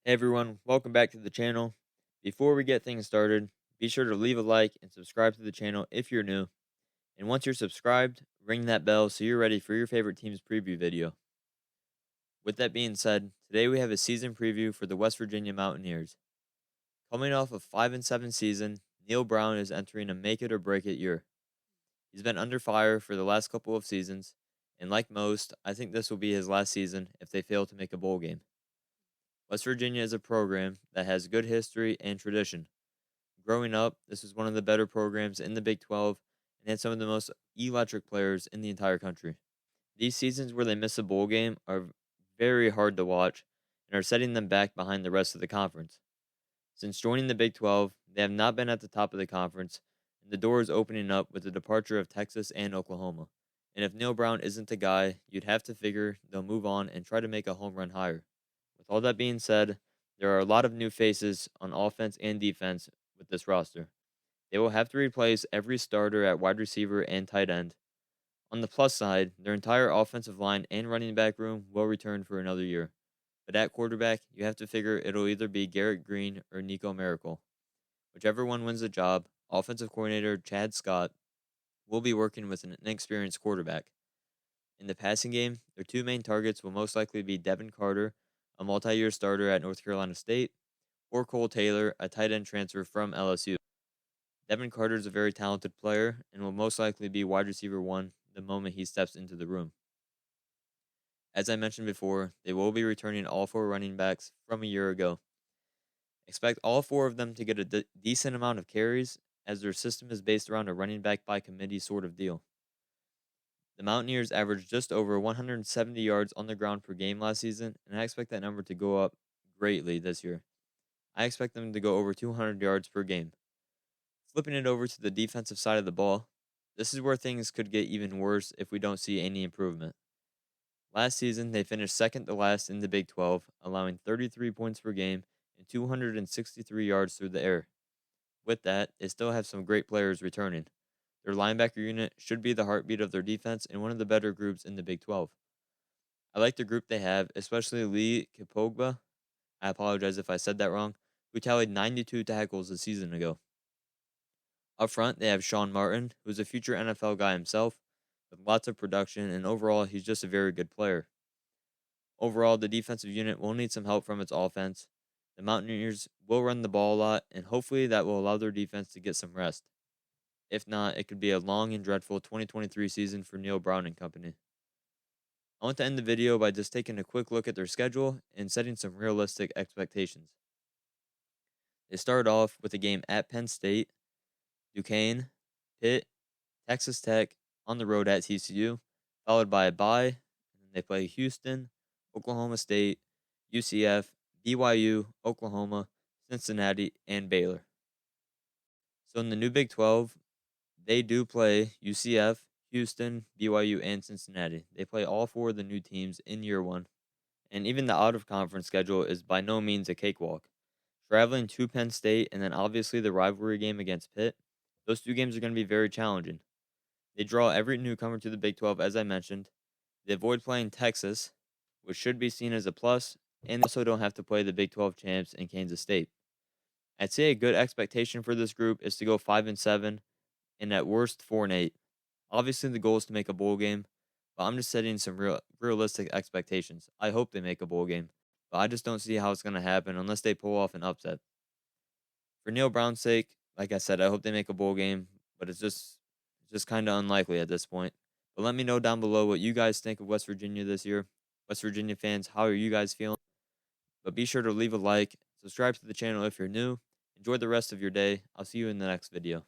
Hey everyone, welcome back to the channel. Before we get things started, be sure to leave a like and subscribe to the channel if you're new. And once you're subscribed, ring that bell so you're ready for your favorite team's preview video. With that being said, today we have a season preview for the West Virginia Mountaineers. Coming off a 5-7 season, Neil Brown is entering a make it or break it year. He's been under fire for the last couple of seasons, and like most, I think this will be his last season if they fail to make a bowl game. West Virginia is a program that has good history and tradition. Growing up, this was one of the better programs in the Big 12 and had some of the most electric players in the entire country. These seasons where they miss a bowl game are very hard to watch and are setting them back behind the rest of the conference. Since joining the Big 12, they have not been at the top of the conference, and the door is opening up with the departure of Texas and Oklahoma. And if Neil Brown isn't the guy, you'd have to figure they'll move on and try to make a home run higher. With all that being said, there are a lot of new faces on offense and defense with this roster. They will have to replace every starter at wide receiver and tight end. On the plus side, their entire offensive line and running back room will return for another year. But at quarterback, you have to figure it'll either be Garrett Green or Nico Miracle. Whichever one wins the job, offensive coordinator Chad Scott will be working with an inexperienced quarterback. In the passing game, their two main targets will most likely be Devin Carter, a multi-year starter at North Carolina State, or Cole Taylor, a tight end transfer from LSU. Devin Carter is a very talented player and will most likely be wide receiver one the moment he steps into the room. As I mentioned before, they will be returning all four running backs from a year ago. Expect all four of them to get a decent amount of carries, as their system is based around a running back by committee sort of deal. The Mountaineers averaged just over 170 yards on the ground per game last season, and I expect that number to go up greatly this year. I expect them to go over 200 yards per game. Flipping it over to the defensive side of the ball, this is where things could get even worse if we don't see any improvement. Last season, they finished second to last in the Big 12, allowing 33 points per game and 263 yards through the air. With that, they still have some great players returning. Their linebacker unit should be the heartbeat of their defense and one of the better groups in the Big 12. I like the group they have, especially Lee Kipogba. I apologize if I said that wrong, who tallied 92 tackles a season ago. Up front, they have Sean Martin, who's a future NFL guy himself, with lots of production, and overall, he's just a very good player. Overall, the defensive unit will need some help from its offense. The Mountaineers will run the ball a lot, and hopefully that will allow their defense to get some rest. If not, it could be a long and dreadful 2023 season for Neil Brown and company. I want to end the video by just taking a quick look at their schedule and setting some realistic expectations. They start off with a game at Penn State, Duquesne, Pitt, Texas Tech, on the road at TCU, followed by a bye, and then they play Houston, Oklahoma State, UCF, BYU, Oklahoma, Cincinnati, and Baylor. So in the new Big 12, they do play UCF, Houston, BYU, and Cincinnati. They play all four of the new teams in year one. And even the out-of-conference schedule is by no means a cakewalk. Traveling to Penn State and then obviously the rivalry game against Pitt, those two games are going to be very challenging. They draw every newcomer to the Big 12, as I mentioned. They avoid playing Texas, which should be seen as a plus, and they also don't have to play the Big 12 champs in Kansas State. I'd say a good expectation for this group is to go 5-7, and at worst 4-8. Obviously, the goal is to make a bowl game, but I'm just setting some realistic expectations. I hope they make a bowl game, but I just don't see how it's going to happen unless they pull off an upset. For Neil Brown's sake, like I said, I hope they make a bowl game, but it's just kind of unlikely at this point. But let me know down below what you guys think of West Virginia this year. West Virginia fans, how are you guys feeling? But be sure to leave a like, subscribe to the channel if you're new. Enjoy the rest of your day. I'll see you in the next video.